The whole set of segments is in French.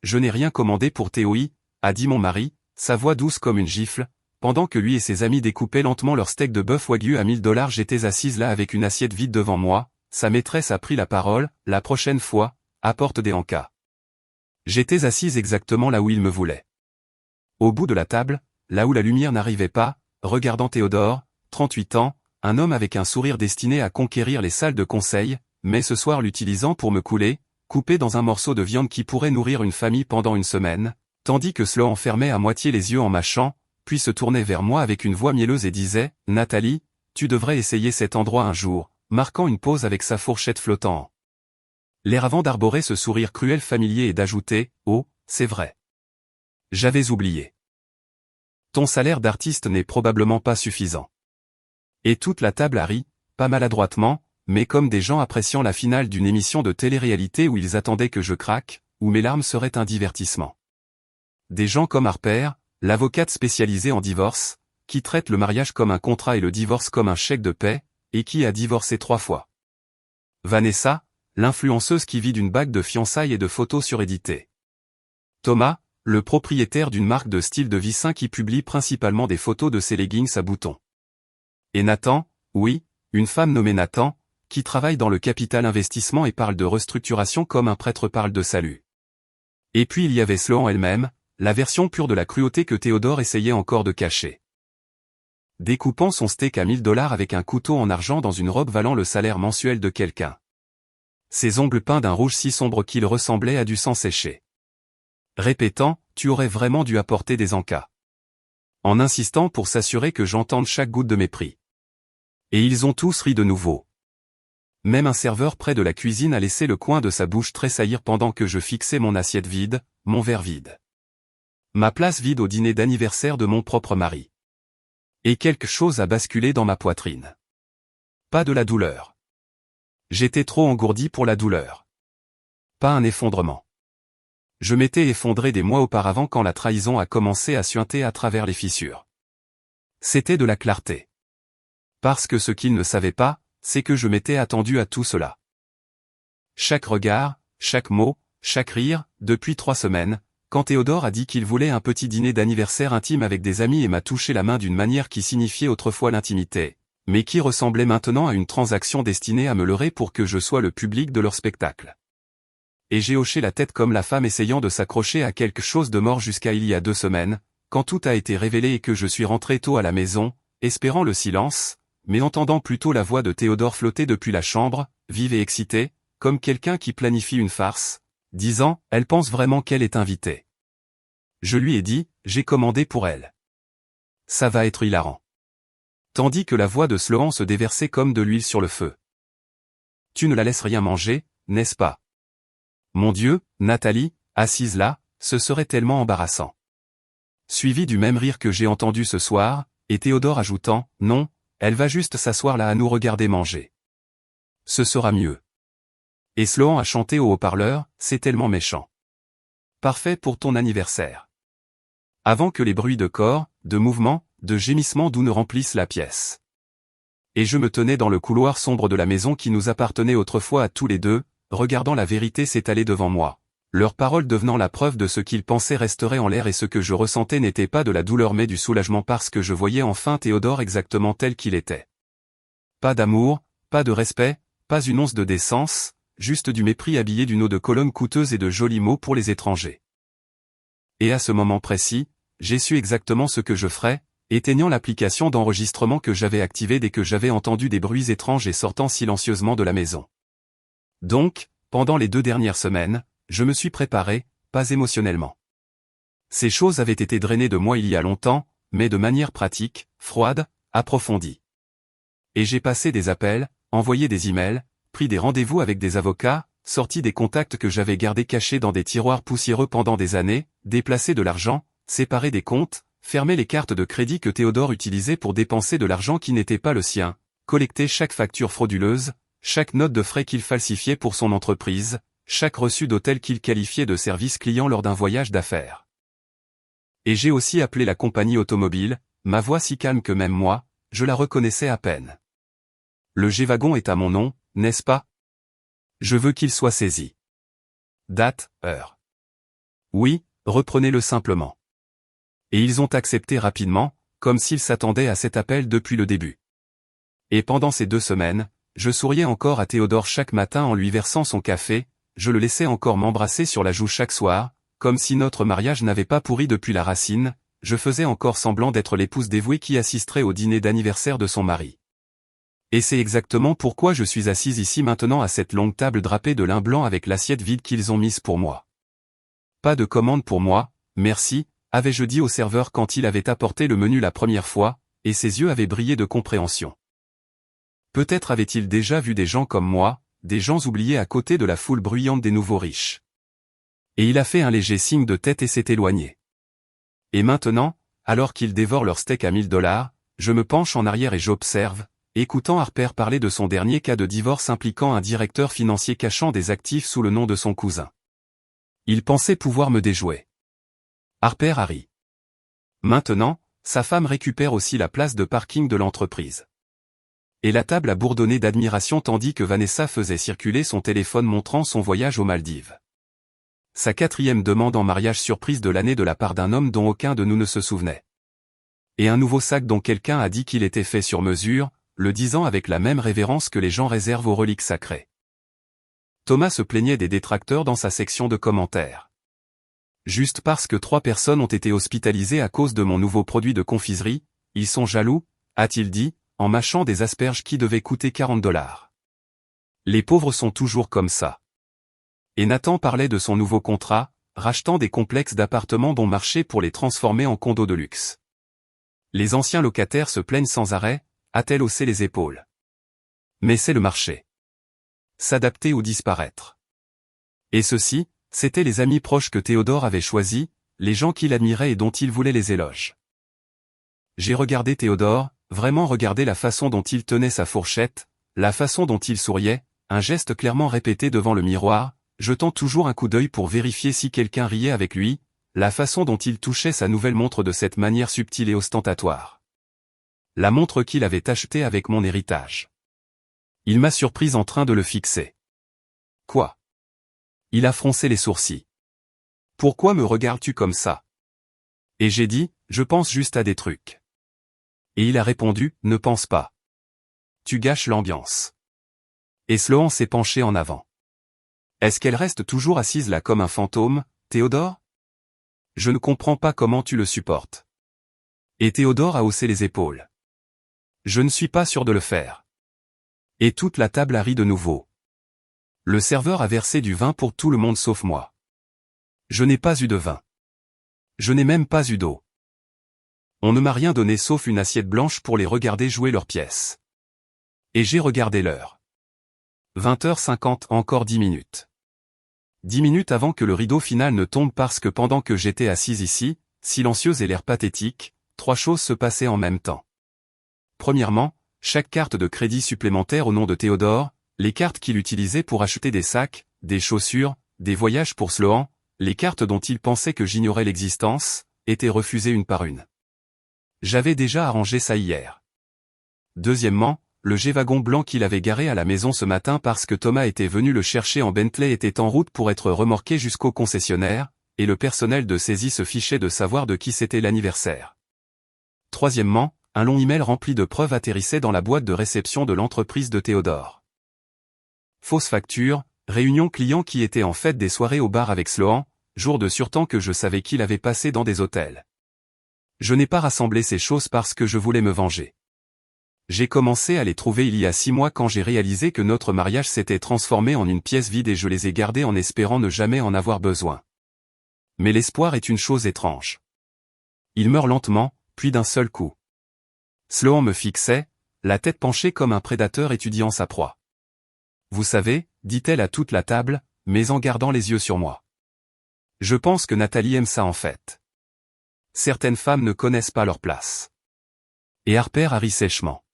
je n'ai rien commandé pour TOI, a dit mon mari, sa voix douce comme une gifle, pendant que lui et ses amis découpaient lentement leur steak de bœuf wagyu à 1000 $. J'étais assise là avec une assiette vide devant moi, sa maîtresse a pris la parole, la prochaine fois, apporte des encas. J'étais assise exactement là où il me voulait. Au bout de la table, là où la lumière n'arrivait pas, regardant Théodore, 38 ans, un homme avec un sourire destiné à conquérir les salles de conseil, mais ce soir l'utilisant pour me couper dans un morceau de viande qui pourrait nourrir une famille pendant une semaine, tandis que Sloan fermait à moitié les yeux en mâchant, puis se tournait vers moi avec une voix mielleuse et disait « Nathalie, tu devrais essayer cet endroit un jour », marquant une pause avec sa fourchette flottant. L'air avant d'arborer ce sourire cruel familier et d'ajouter « Oh, c'est vrai. J'avais oublié. Ton salaire d'artiste n'est probablement pas suffisant. » Et toute la table a ri, pas maladroitement, mais comme des gens appréciant la finale d'une émission de télé-réalité où ils attendaient que je craque, où mes larmes seraient un divertissement. Des gens comme Harper, l'avocate spécialisée en divorce, qui traite le mariage comme un contrat et le divorce comme un chèque de paie, et qui a divorcé 3 fois. Vanessa, l'influenceuse qui vit d'une bague de fiançailles et de photos suréditées. Thomas, le propriétaire d'une marque de style de vie sain qui publie principalement des photos de ses leggings à boutons. Et Nathan, oui, une femme nommée Nathan, qui travaille dans le capital investissement et parle de restructuration comme un prêtre parle de salut. Et puis il y avait Sloan elle-même, la version pure de la cruauté que Théodore essayait encore de cacher. Découpant son steak à 1000 $ avec un couteau en argent dans une robe valant le salaire mensuel de quelqu'un. Ses ongles peints d'un rouge si sombre qu'il ressemblait à du sang séché. Répétant, tu aurais vraiment dû apporter des encas. En insistant pour s'assurer que j'entende chaque goutte de mépris. Et ils ont tous ri de nouveau. Même un serveur près de la cuisine a laissé le coin de sa bouche tressaillir pendant que je fixais mon assiette vide, mon verre vide. Ma place vide au dîner d'anniversaire de mon propre mari. Et quelque chose a basculé dans ma poitrine. Pas de la douleur. J'étais trop engourdi pour la douleur. Pas un effondrement. Je m'étais effondré des mois auparavant quand la trahison a commencé à suinter à travers les fissures. C'était de la clarté. Parce que ce qu'il ne savait pas, c'est que je m'étais attendu à tout cela. Chaque regard, chaque mot, chaque rire, depuis 3 semaines, quand Théodore a dit qu'il voulait un petit dîner d'anniversaire intime avec des amis et m'a touché la main d'une manière qui signifiait autrefois l'intimité, mais qui ressemblait maintenant à une transaction destinée à me leurrer pour que je sois le public de leur spectacle. Et j'ai hoché la tête comme la femme essayant de s'accrocher à quelque chose de mort jusqu'à il y a 2 semaines, quand tout a été révélé et que je suis rentré tôt à la maison, espérant le silence, mais entendant plutôt la voix de Théodore flotter depuis la chambre, vive et excitée, comme quelqu'un qui planifie une farce, disant « Elle pense vraiment qu'elle est invitée. » Je lui ai dit « J'ai commandé pour elle. Ça va être hilarant. » Tandis que la voix de Sloan se déversait comme de l'huile sur le feu. « Tu ne la laisses rien manger, n'est-ce pas? Mon Dieu, Nathalie, assise là, ce serait tellement embarrassant. » Suivi du même rire que j'ai entendu ce soir, et Théodore ajoutant « Non, elle va juste s'asseoir là à nous regarder manger. Ce sera mieux. » Et Sloan a chanté au haut-parleur, c'est tellement méchant. Parfait pour ton anniversaire. Avant que les bruits de corps, de mouvements, de gémissements doux ne remplissent la pièce. Et je me tenais dans le couloir sombre de la maison qui nous appartenait autrefois à tous les deux, regardant la vérité s'étaler devant moi. Leurs paroles devenant la preuve de ce qu'ils pensaient resterait en l'air et ce que je ressentais n'était pas de la douleur mais du soulagement parce que je voyais enfin Théodore exactement tel qu'il était. Pas d'amour, pas de respect, pas une once de décence, juste du mépris habillé d'une eau de Cologne coûteuse et de jolis mots pour les étrangers. Et à ce moment précis, j'ai su exactement ce que je ferais, éteignant l'application d'enregistrement que j'avais activée dès que j'avais entendu des bruits étranges et sortant silencieusement de la maison. Donc, pendant les 2 dernières semaines, je me suis préparé, pas émotionnellement. Ces choses avaient été drainées de moi il y a longtemps, mais de manière pratique, froide, approfondie. Et j'ai passé des appels, envoyé des emails, pris des rendez-vous avec des avocats, sorti des contacts que j'avais gardés cachés dans des tiroirs poussiéreux pendant des années, déplacé de l'argent, séparé des comptes, fermé les cartes de crédit que Théodore utilisait pour dépenser de l'argent qui n'était pas le sien, collecté chaque facture frauduleuse, chaque note de frais qu'il falsifiait pour son entreprise, chaque reçu d'hôtel qu'il qualifiait de service client lors d'un voyage d'affaires. Et j'ai aussi appelé la compagnie automobile, ma voix si calme que même moi, je la reconnaissais à peine. Le G-Wagon est à mon nom, n'est-ce pas? Je veux qu'il soit saisi. Date, heure. Oui, reprenez-le simplement. Et ils ont accepté rapidement, comme s'ils s'attendaient à cet appel depuis le début. Et pendant ces 2 semaines, je souriais encore à Théodore chaque matin en lui versant son café, je le laissais encore m'embrasser sur la joue chaque soir, comme si notre mariage n'avait pas pourri depuis la racine, je faisais encore semblant d'être l'épouse dévouée qui assisterait au dîner d'anniversaire de son mari. Et c'est exactement pourquoi je suis assise ici maintenant à cette longue table drapée de lin blanc avec l'assiette vide qu'ils ont mise pour moi. Pas de commande pour moi, merci, avais-je dit au serveur quand il avait apporté le menu la première fois, et ses yeux avaient brillé de compréhension. Peut-être avait-il déjà vu des gens comme moi, des gens oubliés à côté de la foule bruyante des nouveaux riches. Et il a fait un léger signe de tête et s'est éloigné. Et maintenant, alors qu'ils dévorent leur steak à $1000, je me penche en arrière et j'observe, écoutant Harper parler de son dernier cas de divorce impliquant un directeur financier cachant des actifs sous le nom de son cousin. Il pensait pouvoir me déjouer. Harper a ri. Maintenant, sa femme récupère aussi la place de parking de l'entreprise. Et la table a bourdonné d'admiration tandis que Vanessa faisait circuler son téléphone montrant son voyage aux Maldives. Sa 4e demande en mariage surprise de l'année de la part d'un homme dont aucun de nous ne se souvenait. Et un nouveau sac dont quelqu'un a dit qu'il était fait sur mesure, le disant avec la même révérence que les gens réservent aux reliques sacrées. Thomas se plaignait des détracteurs dans sa section de commentaires. Juste parce que 3 personnes ont été hospitalisées à cause de mon nouveau produit de confiserie, ils sont jaloux, a-t-il dit, en mâchant des asperges qui devaient coûter $40. Les pauvres sont toujours comme ça. Et Nathan parlait de son nouveau contrat, rachetant des complexes d'appartements bon marché pour les transformer en condos de luxe. Les anciens locataires se plaignent sans arrêt, a-t-elle haussé les épaules. Mais c'est le marché. S'adapter ou disparaître. Et ceux-ci, c'étaient les amis proches que Théodore avait choisis, les gens qu'il admirait et dont il voulait les éloges. J'ai regardé Théodore, vraiment regardé la façon dont il tenait sa fourchette, la façon dont il souriait, un geste clairement répété devant le miroir, jetant toujours un coup d'œil pour vérifier si quelqu'un riait avec lui, la façon dont il touchait sa nouvelle montre de cette manière subtile et ostentatoire. La montre qu'il avait achetée avec mon héritage. Il m'a surprise en train de le fixer. Quoi? Il a froncé les sourcils. Pourquoi me regardes-tu comme ça? Et j'ai dit, je pense juste à des trucs. Et il a répondu, ne pense pas. Tu gâches l'ambiance. Et Sloan s'est penché en avant. Est-ce qu'elle reste toujours assise là comme un fantôme, Théodore? Je ne comprends pas comment tu le supportes. Et Théodore a haussé les épaules. Je ne suis pas sûr de le faire. Et toute la table a ri de nouveau. Le serveur a versé du vin pour tout le monde sauf moi. Je n'ai pas eu de vin. Je n'ai même pas eu d'eau. On ne m'a rien donné sauf une assiette blanche pour les regarder jouer leurs pièces. Et j'ai regardé l'heure. 20h50, encore 10 minutes. 10 minutes avant que le rideau final ne tombe parce que pendant que j'étais assise ici, silencieuse et l'air pathétique, 3 choses se passaient en même temps. Premièrement, chaque carte de crédit supplémentaire au nom de Théodore, les cartes qu'il utilisait pour acheter des sacs, des chaussures, des voyages pour Sloan, les cartes dont il pensait que j'ignorais l'existence, étaient refusées une par une. J'avais déjà arrangé ça hier. Deuxièmement, le G-Wagon blanc qu'il avait garé à la maison ce matin parce que Thomas était venu le chercher en Bentley était en route pour être remorqué jusqu'au concessionnaire, et le personnel de saisie se fichait de savoir de qui c'était l'anniversaire. Troisièmement, un long email rempli de preuves atterrissait dans la boîte de réception de l'entreprise de Théodore. Fausse facture, réunion client qui était en fait des soirées au bar avec Sloan, jour de surtemps que je savais qu'il avait passé dans des hôtels. Je n'ai pas rassemblé ces choses parce que je voulais me venger. J'ai commencé à les trouver il y a 6 mois quand j'ai réalisé que notre mariage s'était transformé en une pièce vide et je les ai gardés en espérant ne jamais en avoir besoin. Mais l'espoir est une chose étrange. Il meurt lentement, puis d'un seul coup. Sloan me fixait, la tête penchée comme un prédateur étudiant sa proie. Vous savez, dit-elle à toute la table, mais en gardant les yeux sur moi. Je pense que Nathalie aime ça en fait. Certaines femmes ne connaissent pas leur place. Et Harper a ri sèchement.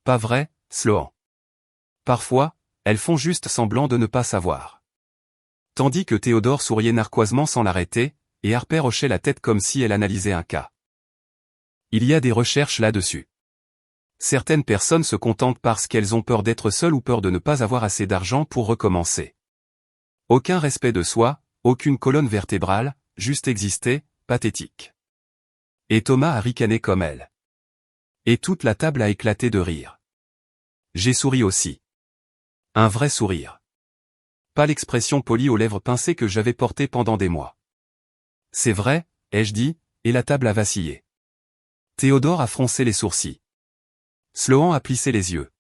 Pas vrai, Sloan. Parfois, elles font juste semblant de ne pas savoir. Tandis que Théodore souriait narquoisement sans l'arrêter, et Harper hochait la tête comme si elle analysait un cas. Il y a des recherches là-dessus. Certaines personnes se contentent parce qu'elles ont peur d'être seules ou peur de ne pas avoir assez d'argent pour recommencer. Aucun respect de soi, aucune colonne vertébrale, juste exister, pathétique. Et Thomas a ricané comme elle. Et toute la table a éclaté de rire. J'ai souri aussi. Un vrai sourire. Pas l'expression polie aux lèvres pincées que j'avais portée pendant des mois. C'est vrai, ai-je dit, et la table a vacillé. Théodore a froncé les sourcils. Sloan a plissé les yeux.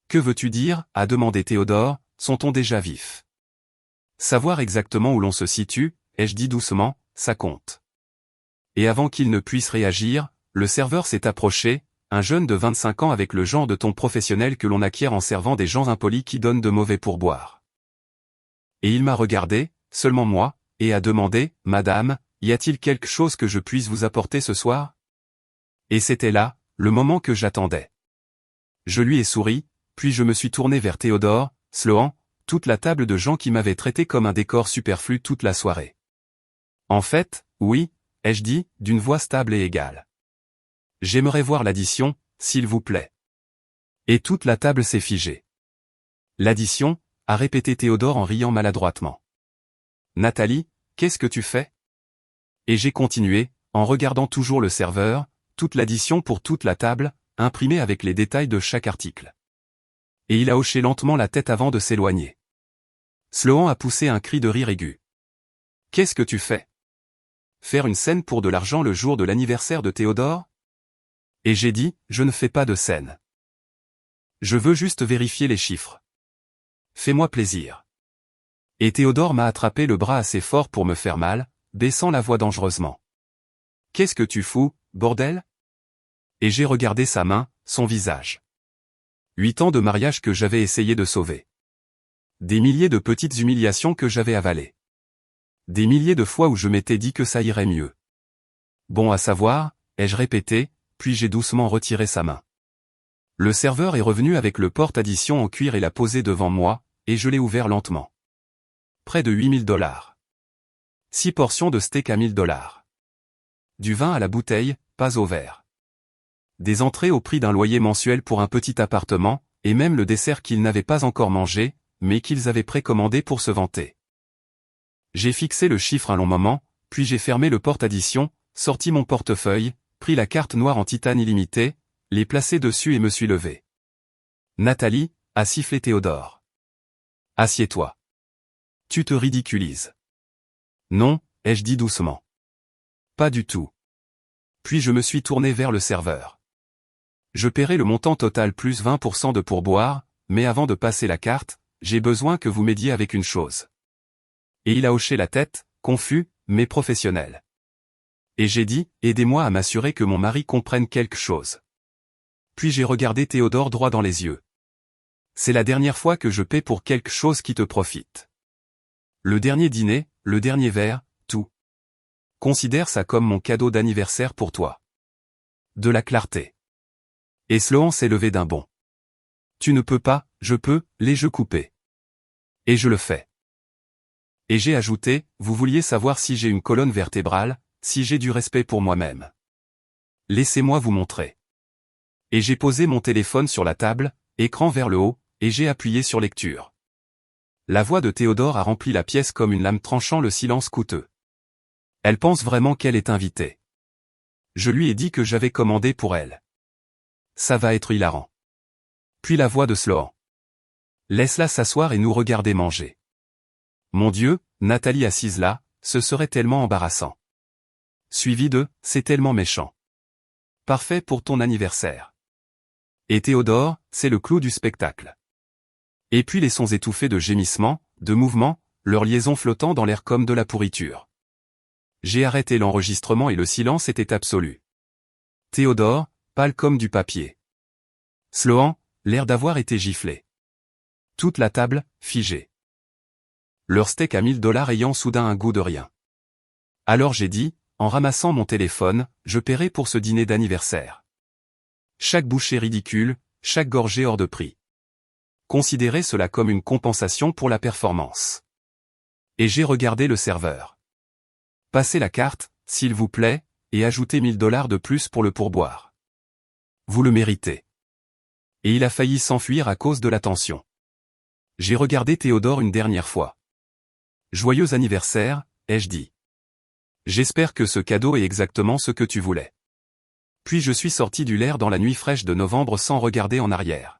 Que veux-tu dire, a demandé Théodore, son ton déjà vif. Savoir exactement où l'on se situe, ai-je dit doucement, ça compte. Et avant qu'il ne puisse réagir, le serveur s'est approché, un jeune de 25 ans avec le genre de ton professionnel que l'on acquiert en servant des gens impolis qui donnent de mauvais pourboires. Et il m'a regardé, seulement moi, et a demandé, « Madame, y a-t-il quelque chose que je puisse vous apporter ce soir ?» Et c'était là, le moment que j'attendais. Je lui ai souri, puis je me suis tourné vers Théodore, Sloan, toute la table de gens qui m'avaient traité comme un décor superflu toute la soirée. En fait, oui, ai-je dit, d'une voix stable et égale. J'aimerais voir l'addition, s'il vous plaît. Et toute la table s'est figée. L'addition, a répété Théodore en riant maladroitement. Nathalie, qu'est-ce que tu fais? Et j'ai continué, en regardant toujours le serveur, toute l'addition pour toute la table, imprimée avec les détails de chaque article. Et il a hoché lentement la tête avant de s'éloigner. Sloan a poussé un cri de rire aigu. Qu'est-ce que tu fais? Faire une scène pour de l'argent le jour de l'anniversaire de Théodore? Et j'ai dit, je ne fais pas de scène. Je veux juste vérifier les chiffres. Fais-moi plaisir. Et Théodore m'a attrapé le bras assez fort pour me faire mal, baissant la voix dangereusement. Qu'est-ce que tu fous, bordel? Et j'ai regardé sa main, son visage. 8 ans de mariage que j'avais essayé de sauver. Des milliers de petites humiliations que j'avais avalées. Des milliers de fois où je m'étais dit que ça irait mieux. Bon à savoir, ai-je répété, puis j'ai doucement retiré sa main. Le serveur est revenu avec le porte-addition en cuir et l'a posé devant moi, et je l'ai ouvert lentement. Près de $8 000. 6 portions de steak à $1 000. Du vin à la bouteille, pas au verre. Des entrées au prix d'un loyer mensuel pour un petit appartement, et même le dessert qu'ils n'avaient pas encore mangé, mais qu'ils avaient précommandé pour se vanter. J'ai fixé le chiffre un long moment, puis j'ai fermé le porte-addition, sorti mon portefeuille, pris la carte noire en titane illimitée, l'ai placée dessus et me suis levé. Nathalie, a sifflé Théodore. Assieds-toi. Tu te ridiculises. Non, ai-je dit doucement. Pas du tout. Puis je me suis tourné vers le serveur. Je paierai le montant total plus 20% de pourboire, mais avant de passer la carte, j'ai besoin que vous m'aidiez avec une chose. Et il a hoché la tête, confus, mais professionnel. Et j'ai dit, aidez-moi à m'assurer que mon mari comprenne quelque chose. Puis j'ai regardé Théodore droit dans les yeux. C'est la dernière fois que je paie pour quelque chose qui te profite. Le dernier dîner, le dernier verre, tout. Considère ça comme mon cadeau d'anniversaire pour toi. De la clarté. Et Sloan s'est levé d'un bond. Tu ne peux pas, je peux, les jeux coupés. Et je le fais. Et j'ai ajouté, vous vouliez savoir si j'ai une colonne vertébrale, si j'ai du respect pour moi-même. Laissez-moi vous montrer. Et j'ai posé mon téléphone sur la table, écran vers le haut, et j'ai appuyé sur lecture. La voix de Théodore a rempli la pièce comme une lame tranchant le silence coûteux. Elle pense vraiment qu'elle est invitée. Je lui ai dit que j'avais commandé pour elle. Ça va être hilarant. Puis la voix de Sloan. Laisse-la s'asseoir et nous regarder manger. Mon Dieu, Nathalie assise là, ce serait tellement embarrassant. Suivi de, c'est tellement méchant. Parfait pour ton anniversaire. Et Théodore, c'est le clou du spectacle. Et puis les sons étouffés de gémissements, de mouvements, leur liaison flottant dans l'air comme de la pourriture. J'ai arrêté l'enregistrement et le silence était absolu. Théodore, pâle comme du papier. Sloan, l'air d'avoir été giflé. Toute la table, figée. Leur steak à $1 000 ayant soudain un goût de rien. Alors j'ai dit, en ramassant mon téléphone, je paierai pour ce dîner d'anniversaire. Chaque bouchée ridicule, chaque gorgée hors de prix. Considérez cela comme une compensation pour la performance. Et j'ai regardé le serveur. Passez la carte, s'il vous plaît, et ajoutez $1 000 de plus pour le pourboire. Vous le méritez. Et il a failli s'enfuir à cause de la tension. J'ai regardé Théodore une dernière fois. Joyeux anniversaire, ai-je dit. J'espère que ce cadeau est exactement ce que tu voulais. Puis je suis sorti du l'air dans la nuit fraîche de novembre sans regarder en arrière.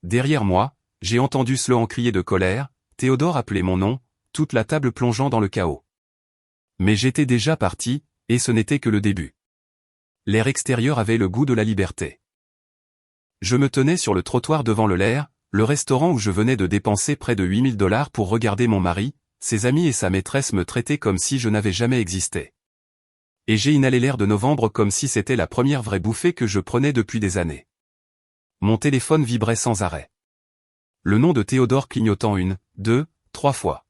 Derrière moi, j'ai entendu Sloan crier de colère, Théodore appeler mon nom, toute la table plongeant dans le chaos. Mais j'étais déjà parti, et ce n'était que le début. L'air extérieur avait le goût de la liberté. Je me tenais sur le trottoir devant le Lair, le restaurant où je venais de dépenser près de 8 000 $ pour regarder mon mari, ses amis et sa maîtresse me traitaient comme si je n'avais jamais existé. Et j'ai inhalé l'air de novembre comme si c'était la première vraie bouffée que je prenais depuis des années. Mon téléphone vibrait sans arrêt. Le nom de Théodore clignotant 1, 2, 3 fois.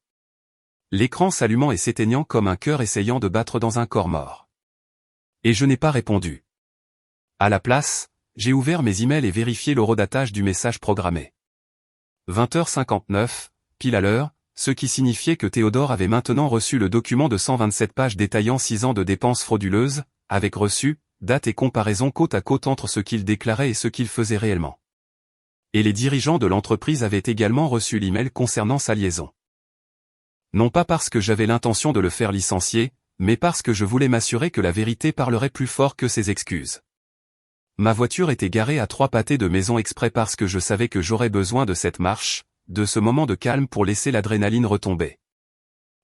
L'écran s'allumant et s'éteignant comme un cœur essayant de battre dans un corps mort. Et je n'ai pas répondu. À la place, j'ai ouvert mes emails et vérifié l'horodatage du message programmé. 20h59, pile à l'heure, ce qui signifiait que Théodore avait maintenant reçu le document de 127 pages détaillant 6 ans de dépenses frauduleuses, avec reçu, date et comparaison côte à côte entre ce qu'il déclarait et ce qu'il faisait réellement. Et les dirigeants de l'entreprise avaient également reçu l'email concernant sa liaison. Non pas parce que j'avais l'intention de le faire licencier, mais parce que je voulais m'assurer que la vérité parlerait plus fort que ses excuses. Ma voiture était garée à 3 pâtés de maison exprès parce que je savais que j'aurais besoin de cette marche, de ce moment de calme pour laisser l'adrénaline retomber.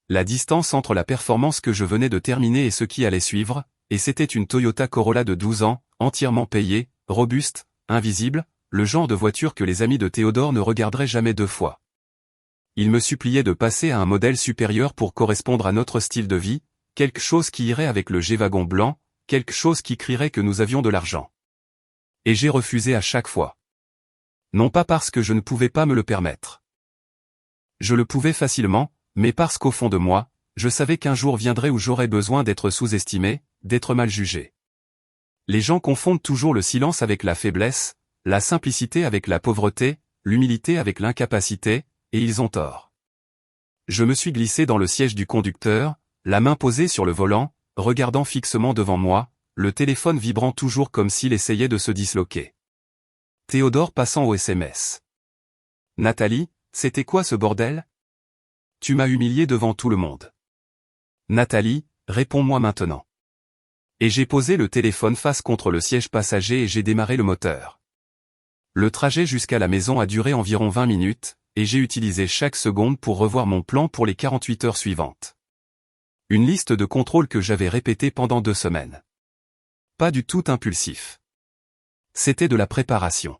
La distance entre la performance que je venais de terminer et ce qui allait suivre, et c'était une Toyota Corolla de 12 ans, entièrement payée, robuste, invisible, le genre de voiture que les amis de Théodore ne regarderaient jamais 2 fois. Il me suppliait de passer à un modèle supérieur pour correspondre à notre style de vie, quelque chose qui irait avec le G-Wagon blanc, quelque chose qui crierait que nous avions de l'argent. Et j'ai refusé à chaque fois. Non pas parce que je ne pouvais pas me le permettre. Je le pouvais facilement, mais parce qu'au fond de moi, je savais qu'un jour viendrait où j'aurais besoin d'être sous-estimé, d'être mal jugé. Les gens confondent toujours le silence avec la faiblesse, la simplicité avec la pauvreté, l'humilité avec l'incapacité, et ils ont tort. Je me suis glissé dans le siège du conducteur, la main posée sur le volant, regardant fixement devant moi, le téléphone vibrant toujours comme s'il essayait de se disloquer. Théodore passant au SMS. Nathalie, c'était quoi ce bordel? Tu m'as humilié devant tout le monde. Nathalie, réponds-moi maintenant. Et j'ai posé le téléphone face contre le siège passager et j'ai démarré le moteur. Le trajet jusqu'à la maison a duré environ 20 minutes, et j'ai utilisé chaque seconde pour revoir mon plan pour les 48 heures suivantes. Une liste de contrôles que j'avais répétée pendant 2 semaines. Pas du tout impulsif. C'était de la préparation.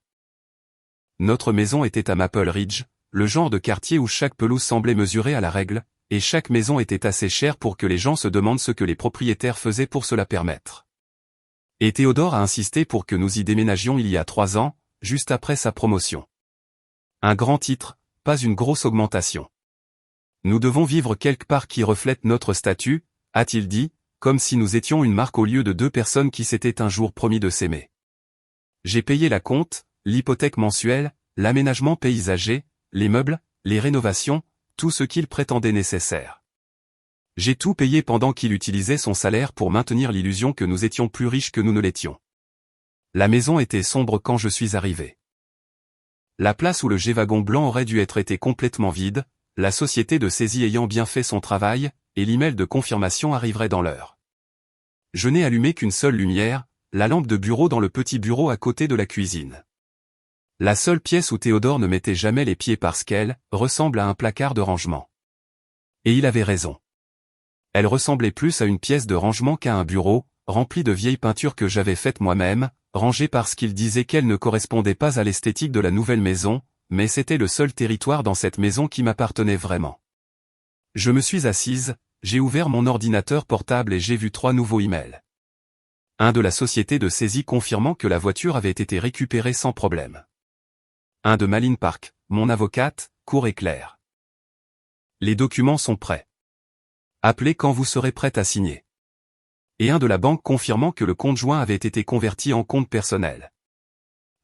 Notre maison était à Maple Ridge, le genre de quartier où chaque pelouse semblait mesurer à la règle, et chaque maison était assez chère pour que les gens se demandent ce que les propriétaires faisaient pour se la permettre. Et Théodore a insisté pour que nous y déménagions il y a 3 ans, juste après sa promotion. Un grand titre, pas une grosse augmentation. Nous devons vivre quelque part qui reflète notre statut, a-t-il dit, comme si nous étions une marque au lieu de 2 personnes qui s'étaient un jour promis de s'aimer. J'ai payé la compte, l'hypothèque mensuelle, l'aménagement paysager, les meubles, les rénovations, tout ce qu'il prétendait nécessaire. J'ai tout payé pendant qu'il utilisait son salaire pour maintenir l'illusion que nous étions plus riches que nous ne l'étions. La maison était sombre quand je suis arrivé. La place où le G-Wagon blanc aurait dû être était complètement vide, la société de saisie ayant bien fait son travail, et l'email de confirmation arriverait dans l'heure. Je n'ai allumé qu'une seule lumière, la lampe de bureau dans le petit bureau à côté de la cuisine. La seule pièce où Théodore ne mettait jamais les pieds parce qu'elle ressemble à un placard de rangement. Et il avait raison. Elle ressemblait plus à une pièce de rangement qu'à un bureau, rempli de vieilles peintures que j'avais faites moi-même, rangées parce qu'il disait qu'elles ne correspondaient pas à l'esthétique de la nouvelle maison, mais c'était le seul territoire dans cette maison qui m'appartenait vraiment. Je me suis assise, j'ai ouvert mon ordinateur portable et j'ai vu 3 nouveaux emails. Un de la société de saisie confirmant que la voiture avait été récupérée sans problème. Un de Malin Park, mon avocate, court et clair. Les documents sont prêts. Appelez quand vous serez prête à signer. Et un de la banque confirmant que le compte joint avait été converti en compte personnel.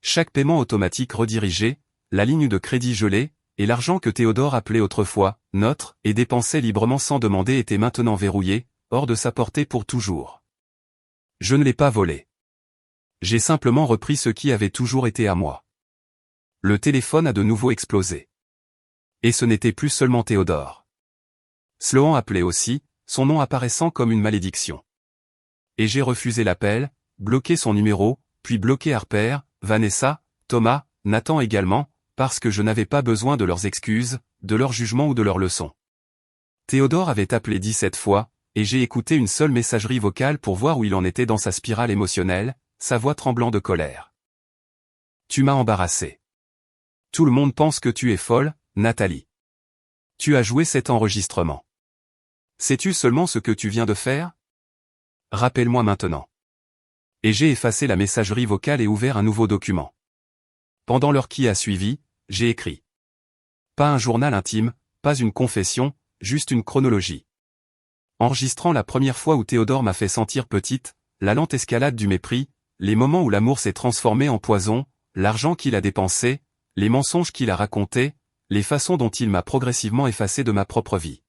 Chaque paiement automatique redirigé, la ligne de crédit gelée, et l'argent que Théodore appelait autrefois « notre » et dépensait librement sans demander était maintenant verrouillé, hors de sa portée pour toujours. Je ne l'ai pas volé. J'ai simplement repris ce qui avait toujours été à moi. Le téléphone a de nouveau explosé. Et ce n'était plus seulement Théodore. Sloan appelait aussi, son nom apparaissant comme une malédiction. Et j'ai refusé l'appel, bloqué son numéro, puis bloqué Harper, Vanessa, Thomas, Nathan également, parce que je n'avais pas besoin de leurs excuses, de leur jugement ou de leurs leçons. Théodore avait appelé 17 fois, et j'ai écouté une seule messagerie vocale pour voir où il en était dans sa spirale émotionnelle, sa voix tremblant de colère. Tu m'as embarrassé. Tout le monde pense que tu es folle, Nathalie. Tu as joué cet enregistrement. Sais-tu seulement ce que tu viens de faire? Rappelle-moi maintenant. Et j'ai effacé la messagerie vocale et ouvert un nouveau document. Pendant l'heure qui a suivi, j'ai écrit. Pas un journal intime, pas une confession, juste une chronologie. Enregistrant la première fois où Théodore m'a fait sentir petite, la lente escalade du mépris, les moments où l'amour s'est transformé en poison, l'argent qu'il a dépensé, les mensonges qu'il a racontés, les façons dont il m'a progressivement effacé de ma propre vie.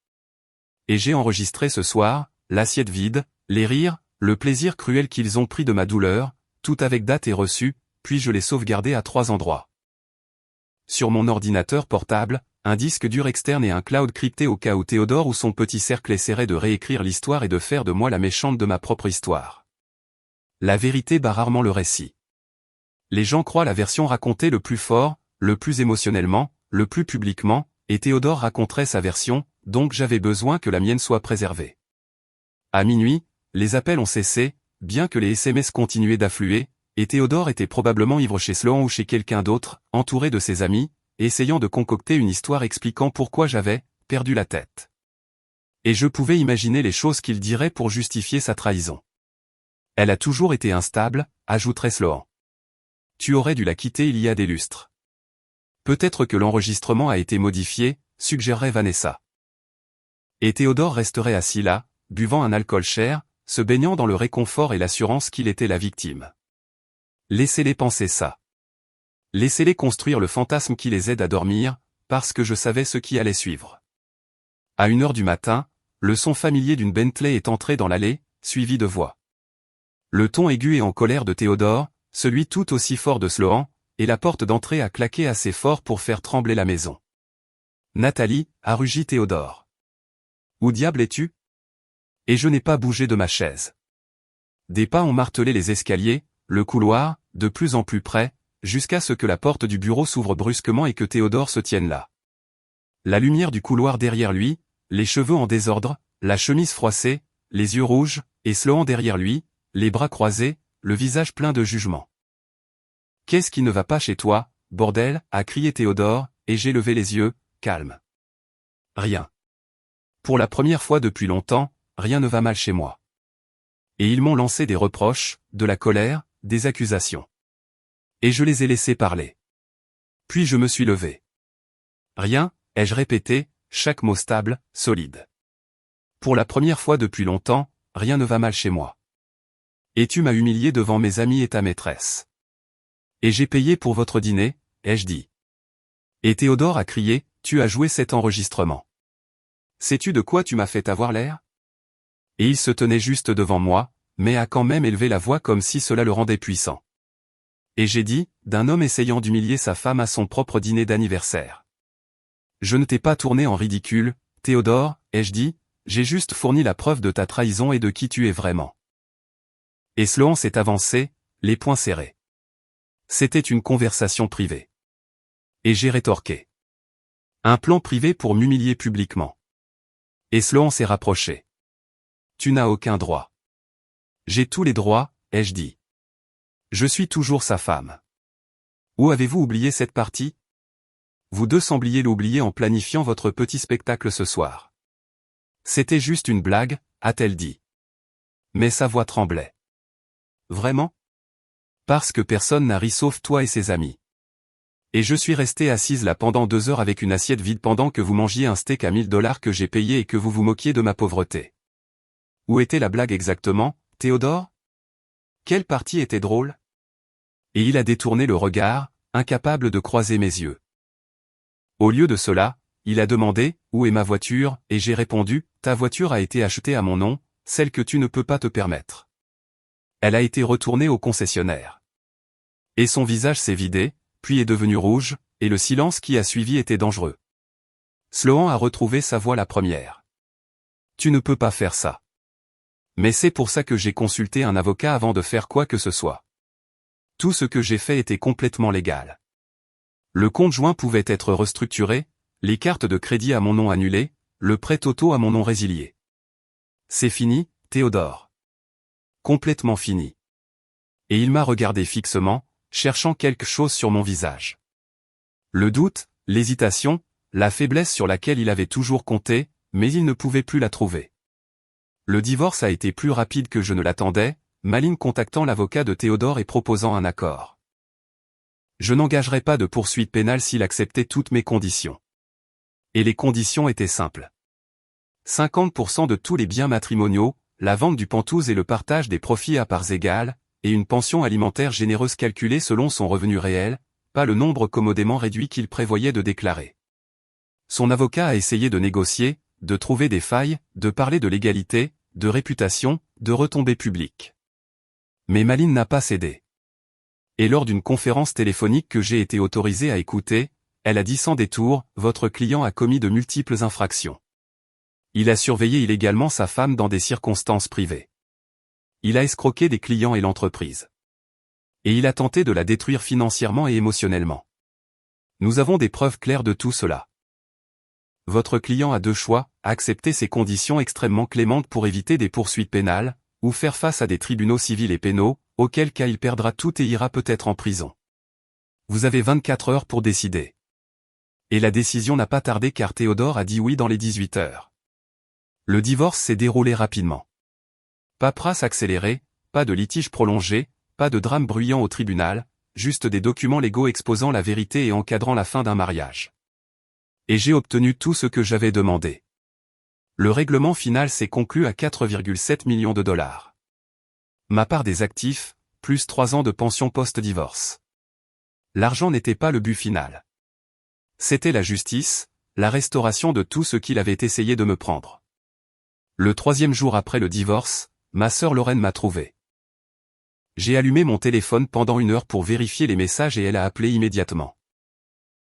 Et j'ai enregistré ce soir, l'assiette vide, les rires, le plaisir cruel qu'ils ont pris de ma douleur, tout avec date et reçu, puis je l'ai sauvegardé à 3 endroits. Sur mon ordinateur portable, un disque dur externe et un cloud crypté au cas où Théodore ou son petit cercle essaierait de réécrire l'histoire et de faire de moi la méchante de ma propre histoire. La vérité bat rarement le récit. Les gens croient la version racontée le plus fort, le plus émotionnellement, le plus publiquement, et Théodore raconterait sa version, donc j'avais besoin que la mienne soit préservée. À minuit, les appels ont cessé, bien que les SMS continuaient d'affluer, et Théodore était probablement ivre chez Sloan ou chez quelqu'un d'autre, entouré de ses amis, essayant de concocter une histoire expliquant pourquoi j'avais perdu la tête. Et je pouvais imaginer les choses qu'il dirait pour justifier sa trahison. Elle a toujours été instable, ajouterait Sloan. Tu aurais dû la quitter il y a des lustres. Peut-être que l'enregistrement a été modifié, suggérerait Vanessa. Et Théodore resterait assis là, buvant un alcool cher, se baignant dans le réconfort et l'assurance qu'il était la victime. Laissez-les penser ça. Laissez-les construire le fantasme qui les aide à dormir, parce que je savais ce qui allait suivre. À 1h du matin, le son familier d'une Bentley est entré dans l'allée, suivi de voix. Le ton aigu et en colère de Théodore, celui tout aussi fort de Sloan, et la porte d'entrée a claqué assez fort pour faire trembler la maison. Nathalie, a rugi Théodore. Où diable es-tu? Et je n'ai pas bougé de ma chaise. Des pas ont martelé les escaliers, le couloir, de plus en plus près, jusqu'à ce que la porte du bureau s'ouvre brusquement et que Théodore se tienne là. La lumière du couloir derrière lui, les cheveux en désordre, la chemise froissée, les yeux rouges, et Sloan derrière lui, les bras croisés, le visage plein de jugement. « Qu'est-ce qui ne va pas chez toi, bordel » a crié Théodore, et j'ai levé les yeux, calme. Rien. Pour la première fois depuis longtemps, rien ne va mal chez moi. Et ils m'ont lancé des reproches, de la colère, des accusations. Et je les ai laissés parler. Puis je me suis levé. Rien, ai-je répété, chaque mot stable, solide. Pour la première fois depuis longtemps, rien ne va mal chez moi. Et tu m'as humilié devant mes amis et ta maîtresse. Et j'ai payé pour votre dîner, ai-je dit. Et Théodore a crié, tu as joué cet enregistrement. Sais-tu de quoi tu m'as fait avoir l'air? Et il se tenait juste devant moi, mais a quand même élevé la voix comme si cela le rendait puissant. Et j'ai dit, d'un homme essayant d'humilier sa femme à son propre dîner d'anniversaire. Je ne t'ai pas tourné en ridicule, Théodore, ai-je dit, j'ai juste fourni la preuve de ta trahison et de qui tu es vraiment. Et Sloan s'est avancé, les poings serrés. C'était une conversation privée. Et j'ai rétorqué. Un plan privé pour m'humilier publiquement. Et Sloan s'est rapproché. Tu n'as aucun droit. J'ai tous les droits, ai-je dit. Je suis toujours sa femme. Où avez-vous oublié cette partie? Vous deux sembliez l'oublier en planifiant votre petit spectacle ce soir. C'était juste une blague, a-t-elle dit. Mais sa voix tremblait. Vraiment? Parce que personne n'a ri sauf toi et ses amis. Et je suis restée assise là pendant 2 heures avec une assiette vide pendant que vous mangiez un steak à $1000 que j'ai payé et que vous vous moquiez de ma pauvreté. Où était la blague exactement, Théodore? Quelle partie était drôle? Et il a détourné le regard, incapable de croiser mes yeux. Au lieu de cela, il a demandé, où est ma voiture, et j'ai répondu, ta voiture a été achetée à mon nom, celle que tu ne peux pas te permettre. Elle a été retournée au concessionnaire. Et son visage s'est vidé, puis est devenu rouge, et le silence qui a suivi était dangereux. Sloan a retrouvé sa voix la première. Tu ne peux pas faire ça. Mais c'est pour ça que j'ai consulté un avocat avant de faire quoi que ce soit. Tout ce que j'ai fait était complètement légal. Le compte joint pouvait être restructuré, les cartes de crédit à mon nom annulées, le prêt Toto à mon nom résilié. C'est fini, Théodore. Complètement fini. Et il m'a regardé fixement, cherchant quelque chose sur mon visage. Le doute, l'hésitation, la faiblesse sur laquelle il avait toujours compté, mais il ne pouvait plus la trouver. Le divorce a été plus rapide que je ne l'attendais, Maline contactant l'avocat de Théodore et proposant un accord. Je n'engagerais pas de poursuite pénale s'il acceptait toutes mes conditions. Et les conditions étaient simples. 50% de tous les biens matrimoniaux, la vente du Pentouse et le partage des profits à parts égales, et une pension alimentaire généreuse calculée selon son revenu réel, pas le nombre commodément réduit qu'il prévoyait de déclarer. Son avocat a essayé de négocier, de trouver des failles, de parler de légalité, de réputation, de retombées publiques. Mais Maline n'a pas cédé. Et lors d'une conférence téléphonique que j'ai été autorisé à écouter, elle a dit sans détour, votre client a commis de multiples infractions. Il a surveillé illégalement sa femme dans des circonstances privées. Il a escroqué des clients et l'entreprise. Et il a tenté de la détruire financièrement et émotionnellement. Nous avons des preuves claires de tout cela. Votre client a deux choix, accepter ces conditions extrêmement clémentes pour éviter des poursuites pénales, ou faire face à des tribunaux civils et pénaux, auquel cas il perdra tout et ira peut-être en prison. Vous avez 24 heures pour décider. Et la décision n'a pas tardé car Théodore a dit oui dans les 18 heures. Le divorce s'est déroulé rapidement. Paperasse accélérée, pas de litige prolongé, pas de drame bruyant au tribunal, juste des documents légaux exposant la vérité et encadrant la fin d'un mariage. Et j'ai obtenu tout ce que j'avais demandé. Le règlement final s'est conclu à 4,7 millions de dollars. Ma part des actifs, plus 3 ans de pension post-divorce. L'argent n'était pas le but final. C'était la justice, la restauration de tout ce qu'il avait essayé de me prendre. Le 3e jour après le divorce, ma sœur Lorraine m'a trouvé. J'ai allumé mon téléphone pendant 1 heure pour vérifier les messages et elle a appelé immédiatement.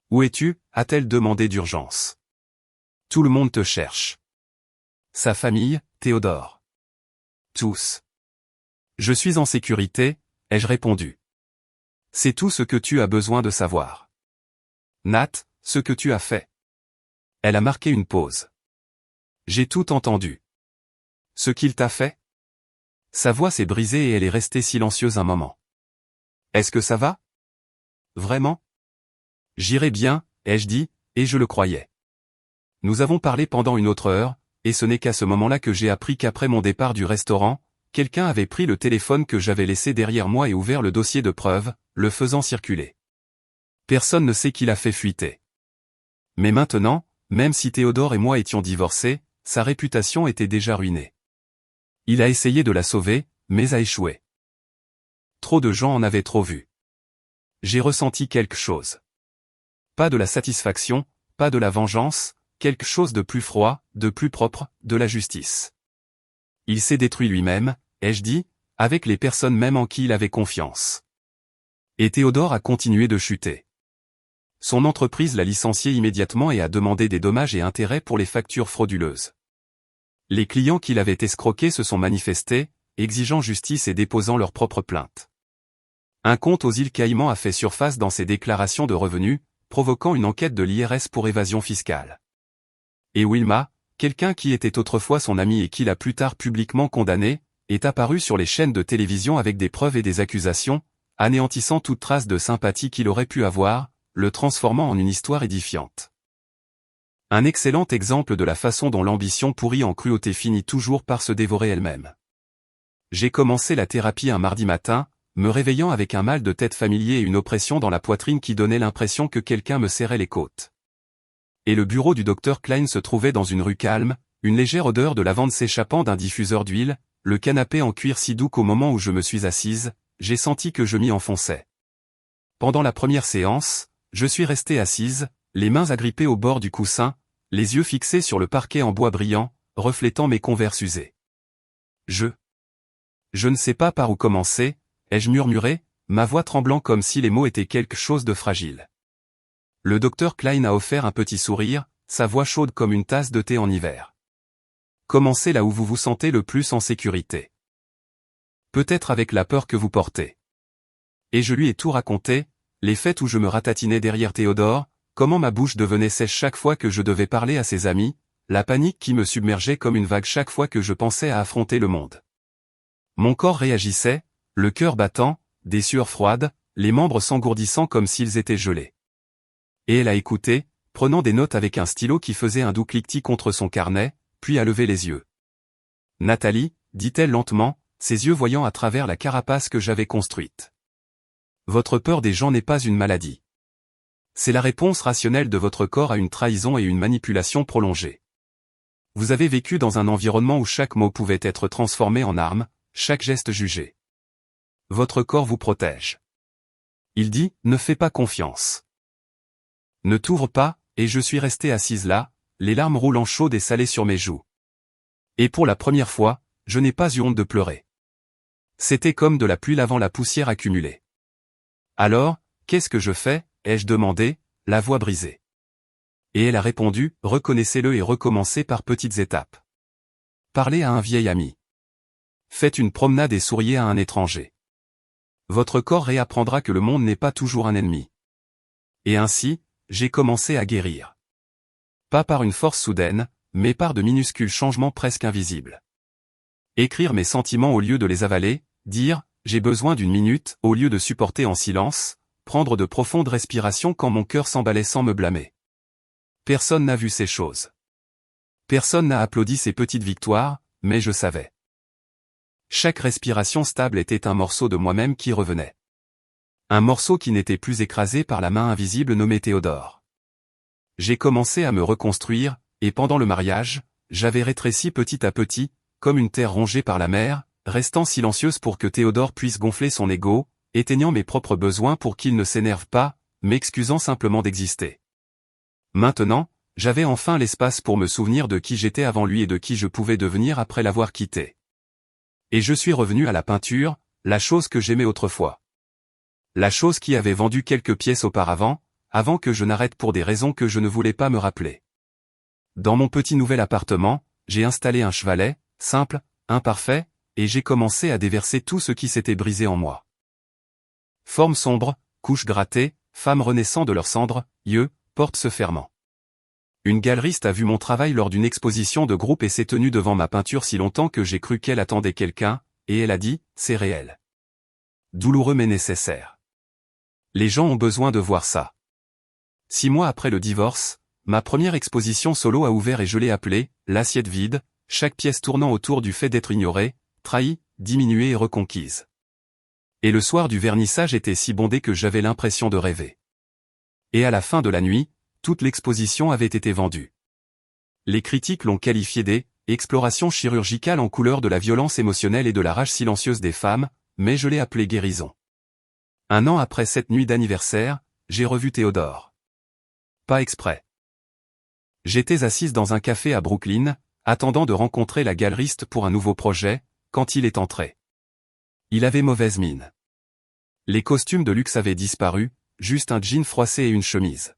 « Où es-tu » a-t-elle demandé d'urgence. « Tout le monde te cherche. » Sa famille, Théodore. Tous. « Je suis en sécurité » ai-je répondu. « C'est tout ce que tu as besoin de savoir. »« Nat, ce que tu as fait. » Elle a marqué une pause. « J'ai tout entendu. »« Ce qu'il t'a fait ?» Sa voix s'est brisée et elle est restée silencieuse un moment. « Est-ce que ça va ? Vraiment ? » J'irai bien, ai-je dit, et je le croyais. Nous avons parlé pendant 1 autre heure, et ce n'est qu'à ce moment-là que j'ai appris qu'après mon départ du restaurant, quelqu'un avait pris le téléphone que j'avais laissé derrière moi et ouvert le dossier de preuve, le faisant circuler. Personne ne sait qui l'a fait fuiter. Mais maintenant, même si Théodore et moi étions divorcés, sa réputation était déjà ruinée. Il a essayé de la sauver, mais a échoué. Trop de gens en avaient trop vu. J'ai ressenti quelque chose. Pas de la satisfaction, pas de la vengeance, quelque chose de plus froid, de plus propre, de la justice. Il s'est détruit lui-même, ai-je dit, avec les personnes même en qui il avait confiance. Et Théodore a continué de chuter. Son entreprise l'a licencié immédiatement et a demandé des dommages et intérêts pour les factures frauduleuses. Les clients qui l'avaient escroqué se sont manifestés, exigeant justice et déposant leur propre plainte. Un compte aux îles Caïmans a fait surface dans ses déclarations de revenus, provoquant une enquête de l'IRS pour évasion fiscale. Et Wilma, quelqu'un qui était autrefois son ami et qui l'a plus tard publiquement condamné, est apparu sur les chaînes de télévision avec des preuves et des accusations, anéantissant toute trace de sympathie qu'il aurait pu avoir, le transformant en une histoire édifiante. Un excellent exemple de la façon dont l'ambition pourrie en cruauté finit toujours par se dévorer elle-même. J'ai commencé la thérapie un mardi matin, me réveillant avec un mal de tête familier et une oppression dans la poitrine qui donnait l'impression que quelqu'un me serrait les côtes. Et le bureau du docteur Klein se trouvait dans une rue calme, une légère odeur de lavande s'échappant d'un diffuseur d'huile, le canapé en cuir si doux qu'au moment où je me suis assise, j'ai senti que je m'y enfonçais. Pendant la première séance, je suis restée assise, les mains agrippées au bord du coussin, les yeux fixés sur le parquet en bois brillant, reflétant mes converses usées. Je ne sais pas par où commencer, ai-je murmuré, ma voix tremblant comme si les mots étaient quelque chose de fragile. Le docteur Klein a offert un petit sourire, sa voix chaude comme une tasse de thé en hiver. commencez là où vous vous sentez le plus en sécurité. Peut-être avec la peur que vous portez. Et je lui ai tout raconté, les fêtes où je me ratatinais derrière Théodore, comment ma bouche devenait sèche chaque fois que je devais parler à ses amis, la panique qui me submergeait comme une vague chaque fois que je pensais à affronter le monde. Mon corps réagissait, le cœur battant, des sueurs froides, les membres s'engourdissant comme s'ils étaient gelés. Et elle a écouté, prenant des notes avec un stylo qui faisait un doux cliquetis contre son carnet, puis a levé les yeux. « Nathalie, dit-elle lentement, ses yeux voyant à travers la carapace que j'avais construite. Votre peur des gens n'est pas une maladie. C'est la réponse rationnelle de votre corps à une trahison et une manipulation prolongée. Vous avez vécu dans un environnement où chaque mot pouvait être transformé en arme, chaque geste jugé. Votre corps vous protège. Il dit, ne fais pas confiance. Ne t'ouvre pas, et je suis restée assise là, les larmes roulant chaudes et salées sur mes joues. Et pour la première fois, je n'ai pas eu honte de pleurer. C'était comme de la pluie lavant la poussière accumulée. Alors, qu'est-ce que je fais, ai-je demandé, la voix brisée. Et elle a répondu, reconnaissez-le et recommencez par petites étapes. Parlez à un vieil ami. Faites une promenade et souriez à un étranger. Votre corps réapprendra que le monde n'est pas toujours un ennemi. Et ainsi, j'ai commencé à guérir. Pas par une force soudaine, mais par de minuscules changements presque invisibles. Écrire mes sentiments au lieu de les avaler, dire « j'ai besoin d'une minute » au lieu de supporter en silence, prendre de profondes respirations quand mon cœur s'emballait sans me blâmer. Personne n'a vu ces choses. Personne n'a applaudi ces petites victoires, mais je savais. Chaque respiration stable était un morceau de moi-même qui revenait. Un morceau qui n'était plus écrasé par la main invisible nommée Théodore. J'ai commencé à me reconstruire, et pendant le mariage, j'avais rétréci petit à petit, comme une terre rongée par la mer, restant silencieuse pour que Théodore puisse gonfler son ego, éteignant mes propres besoins pour qu'il ne s'énerve pas, m'excusant simplement d'exister. Maintenant, j'avais enfin l'espace pour me souvenir de qui j'étais avant lui et de qui je pouvais devenir après l'avoir quitté. Et je suis revenu à la peinture, la chose que j'aimais autrefois. La chose qui avait vendu quelques pièces auparavant, avant que je n'arrête pour des raisons que je ne voulais pas me rappeler. Dans mon petit nouvel appartement, j'ai installé un chevalet, simple, imparfait, et j'ai commencé à déverser tout ce qui s'était brisé en moi. Forme sombre, couches grattées, femmes renaissant de leurs cendres, yeux, portes se fermant. Une galeriste a vu mon travail lors d'une exposition de groupe et s'est tenue devant ma peinture si longtemps que j'ai cru qu'elle attendait quelqu'un, et elle a dit, c'est réel. Douloureux mais nécessaire. Les gens ont besoin de voir ça. 6 mois après le divorce, ma première exposition solo a ouvert et je l'ai appelée « L'assiette vide », chaque pièce tournant autour du fait d'être ignorée, trahie, diminuée et reconquise. Et le soir du vernissage était si bondé que j'avais l'impression de rêver. Et à la fin de la nuit, toute l'exposition avait été vendue. Les critiques l'ont qualifiée d'« exploration chirurgicale en couleur de la violence émotionnelle et de la rage silencieuse des femmes », mais je l'ai appelée guérison. 1 an après cette nuit d'anniversaire, j'ai revu Théodore. Pas exprès. J'étais assise dans un café à Brooklyn, attendant de rencontrer la galeriste pour un nouveau projet, quand il est entré. Il avait mauvaise mine. Les costumes de luxe avaient disparu, juste un jean froissé et une chemise.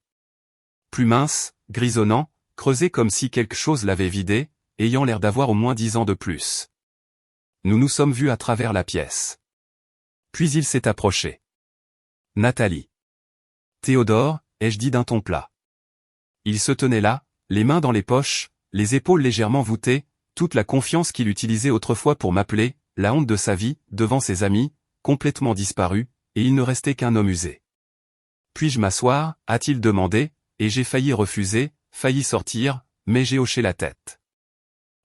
Plus mince, grisonnant, creusé comme si quelque chose l'avait vidé, ayant l'air d'avoir au moins 10 ans de plus. Nous nous sommes vus à travers la pièce. Puis il s'est approché. Nathalie. Théodore, ai-je dit d'un ton plat. Il se tenait là, les mains dans les poches, les épaules légèrement voûtées, toute la confiance qu'il utilisait autrefois pour m'appeler, la honte de sa vie, devant ses amis, complètement disparu, et il ne restait qu'un homme usé. Puis-je m'asseoir, a-t-il demandé, et j'ai failli refuser, failli sortir, mais j'ai hoché la tête.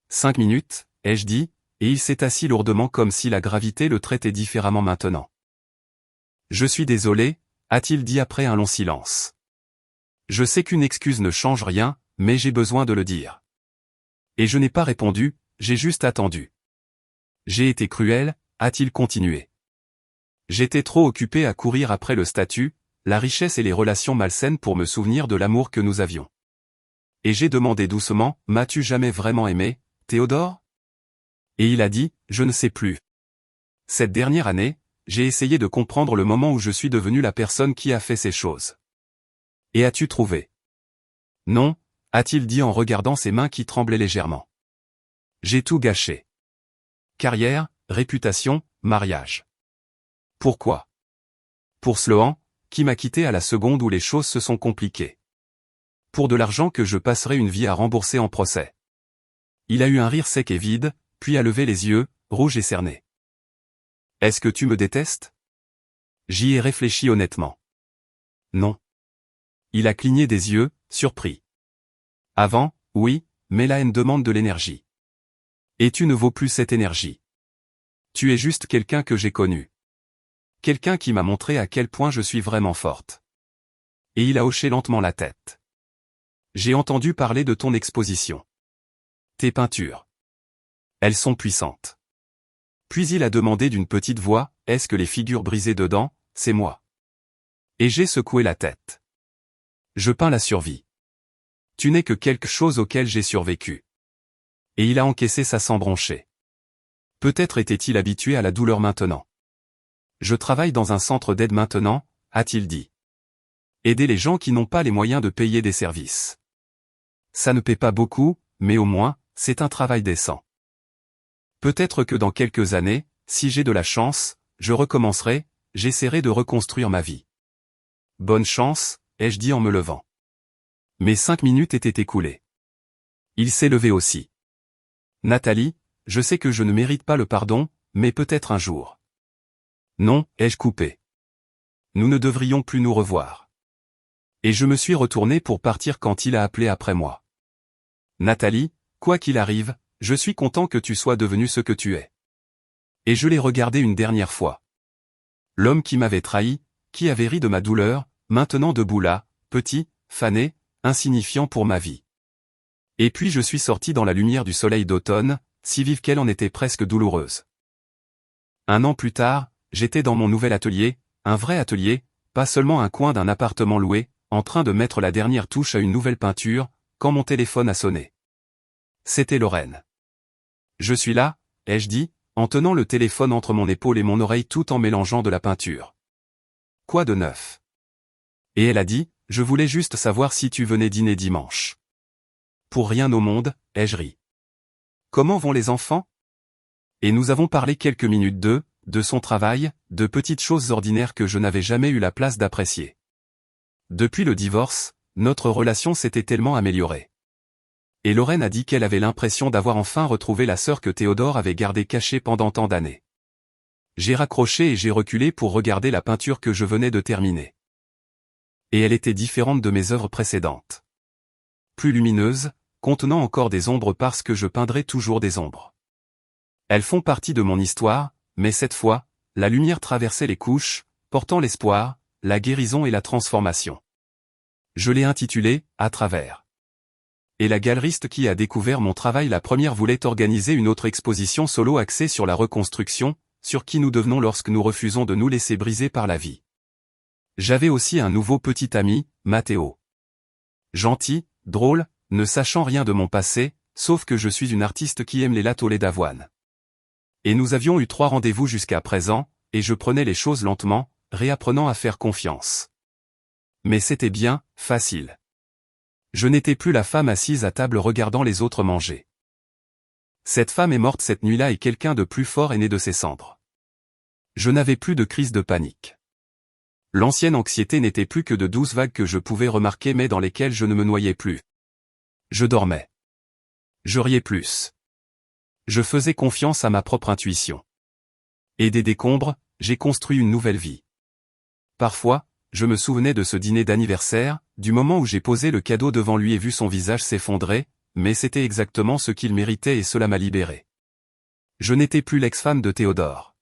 5 minutes, ai-je dit, et il s'est assis lourdement comme si la gravité le traitait différemment maintenant. Je suis désolé, a-t-il dit après un long silence. Je sais qu'une excuse ne change rien, mais j'ai besoin de le dire. Et je n'ai pas répondu, j'ai juste attendu. J'ai été cruel, a-t-il continué. J'étais trop occupé à courir après le statut, la richesse et les relations malsaines pour me souvenir de l'amour que nous avions. Et j'ai demandé doucement, m'as-tu jamais vraiment aimé, Théodore? Et il a dit, je ne sais plus. Cette dernière année, j'ai essayé de comprendre le moment où je suis devenu la personne qui a fait ces choses. Et as-tu trouvé? Non, a-t-il dit en regardant ses mains qui tremblaient légèrement. J'ai tout gâché. Carrière, réputation, mariage. Pourquoi? Pour Sloan, qui m'a quitté à la seconde où les choses se sont compliquées. Pour de l'argent que je passerai une vie à rembourser en procès. Il a eu un rire sec et vide, puis a levé les yeux, rouge et cerné. Est-ce que tu me détestes? J'y ai réfléchi honnêtement. Non. Il a cligné des yeux, surpris. Avant, oui, mais la haine demande de l'énergie. Et tu ne vaux plus cette énergie. Tu es juste quelqu'un que j'ai connu. Quelqu'un qui m'a montré à quel point je suis vraiment forte. Et il a hoché lentement la tête. J'ai entendu parler de ton exposition. Tes peintures. Elles sont puissantes. Puis il a demandé d'une petite voix, est-ce que les figures brisées dedans, c'est moi? Et j'ai secoué la tête. Je peins la survie. Tu n'es que quelque chose auquel j'ai survécu. Et il a encaissé ça sans broncher. Peut-être était-il habitué à la douleur maintenant. Je travaille dans un centre d'aide maintenant, a-t-il dit. Aider les gens qui n'ont pas les moyens de payer des services. Ça ne paie pas beaucoup, mais au moins, c'est un travail décent. Peut-être que dans quelques années, si j'ai de la chance, je recommencerai, j'essaierai de reconstruire ma vie. Bonne chance, ai-je dit en me levant. Mais 5 minutes étaient écoulées. Il s'est levé aussi. Nathalie, je sais que je ne mérite pas le pardon, mais peut-être un jour. Non, ai-je coupé. Nous ne devrions plus nous revoir. Et je me suis retourné pour partir quand il a appelé après moi. Nathalie, quoi qu'il arrive, je suis content que tu sois devenue ce que tu es. Et je l'ai regardé une dernière fois. L'homme qui m'avait trahi, qui avait ri de ma douleur, maintenant debout là, petit, fané, insignifiant pour ma vie. Et puis je suis sorti dans la lumière du soleil d'automne, si vive qu'elle en était presque douloureuse. 1 an plus tard, j'étais dans mon nouvel atelier, un vrai atelier, pas seulement un coin d'un appartement loué, en train de mettre la dernière touche à une nouvelle peinture, quand mon téléphone a sonné. C'était Lorraine. Je suis là, ai-je dit, en tenant le téléphone entre mon épaule et mon oreille tout en mélangeant de la peinture. Quoi de neuf? Et elle a dit, je voulais juste savoir si tu venais dîner dimanche. Pour rien au monde, ai-je ri. Comment vont les enfants? Et nous avons parlé quelques minutes de son travail, de petites choses ordinaires que je n'avais jamais eu la place d'apprécier. Depuis le divorce, notre relation s'était tellement améliorée. Et Lorraine a dit qu'elle avait l'impression d'avoir enfin retrouvé la sœur que Théodore avait gardée cachée pendant tant d'années. J'ai raccroché et j'ai reculé pour regarder la peinture que je venais de terminer. Et elle était différente de mes œuvres précédentes. Plus lumineuse, contenant encore des ombres parce que je peindrai toujours des ombres. Elles font partie de mon histoire, mais cette fois, la lumière traversait les couches, portant l'espoir, la guérison et la transformation. Je l'ai intitulée « À travers ». Et la galeriste qui a découvert mon travail la première voulait organiser une autre exposition solo axée sur la reconstruction, sur qui nous devenons lorsque nous refusons de nous laisser briser par la vie. J'avais aussi un nouveau petit ami, Matteo. Gentil, drôle, ne sachant rien de mon passé, sauf que je suis une artiste qui aime les lattes au lait d'avoine. Et nous avions eu 3 rendez-vous jusqu'à présent, et je prenais les choses lentement, réapprenant à faire confiance. Mais c'était bien, facile. Je n'étais plus la femme assise à table regardant les autres manger. Cette femme est morte cette nuit-là et quelqu'un de plus fort est né de ses cendres. Je n'avais plus de crise de panique. L'ancienne anxiété n'était plus que de douces vagues que je pouvais remarquer mais dans lesquelles je ne me noyais plus. Je dormais. Je riais plus. Je faisais confiance à ma propre intuition. Et des décombres, j'ai construit une nouvelle vie. Parfois, je me souvenais de ce dîner d'anniversaire, du moment où j'ai posé le cadeau devant lui et vu son visage s'effondrer, mais c'était exactement ce qu'il méritait et cela m'a libéré. Je n'étais plus l'ex-femme de Théodore.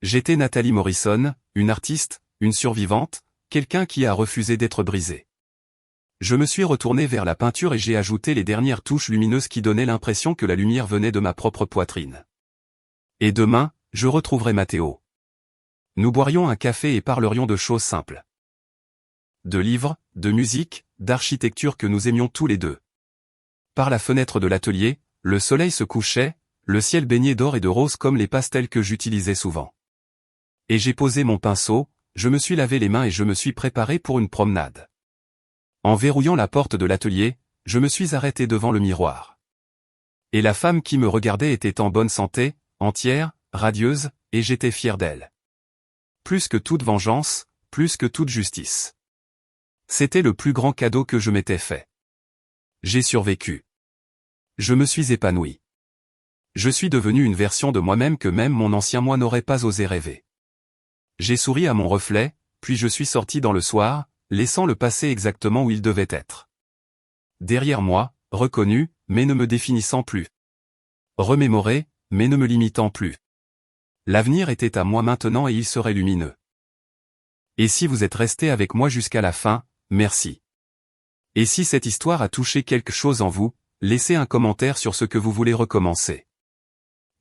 J'étais Nathalie Morrison, une artiste, une survivante, quelqu'un qui a refusé d'être brisé. Je me suis retourné vers la peinture et j'ai ajouté les dernières touches lumineuses qui donnaient l'impression que la lumière venait de ma propre poitrine. Et demain, je retrouverai Matteo. Nous boirions un café et parlerions de choses simples. De livres, de musique, d'architecture que nous aimions tous les deux. Par la fenêtre de l'atelier, le soleil se couchait, le ciel baigné d'or et de rose comme les pastels que j'utilisais souvent. Et j'ai posé mon pinceau, je me suis lavé les mains et je me suis préparé pour une promenade. En verrouillant la porte de l'atelier, je me suis arrêté devant le miroir. Et la femme qui me regardait était en bonne santé, entière, radieuse, et j'étais fier d'elle. Plus que toute vengeance, plus que toute justice. C'était le plus grand cadeau que je m'étais fait. J'ai survécu. Je me suis épanoui. Je suis devenu une version de moi-même que même mon ancien moi n'aurait pas osé rêver. J'ai souri à mon reflet, puis je suis sorti dans le soir, laissant le passé exactement où il devait être. Derrière moi, reconnu, mais ne me définissant plus. Remémoré, mais ne me limitant plus. L'avenir était à moi maintenant et il serait lumineux. Et si vous êtes resté avec moi jusqu'à la fin, merci. Et si cette histoire a touché quelque chose en vous, laissez un commentaire sur ce que vous voulez recommencer.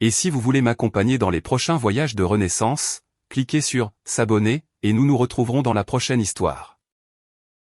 Et si vous voulez m'accompagner dans les prochains voyages de Renaissance, cliquez sur « S'abonner » et nous nous retrouverons dans la prochaine histoire.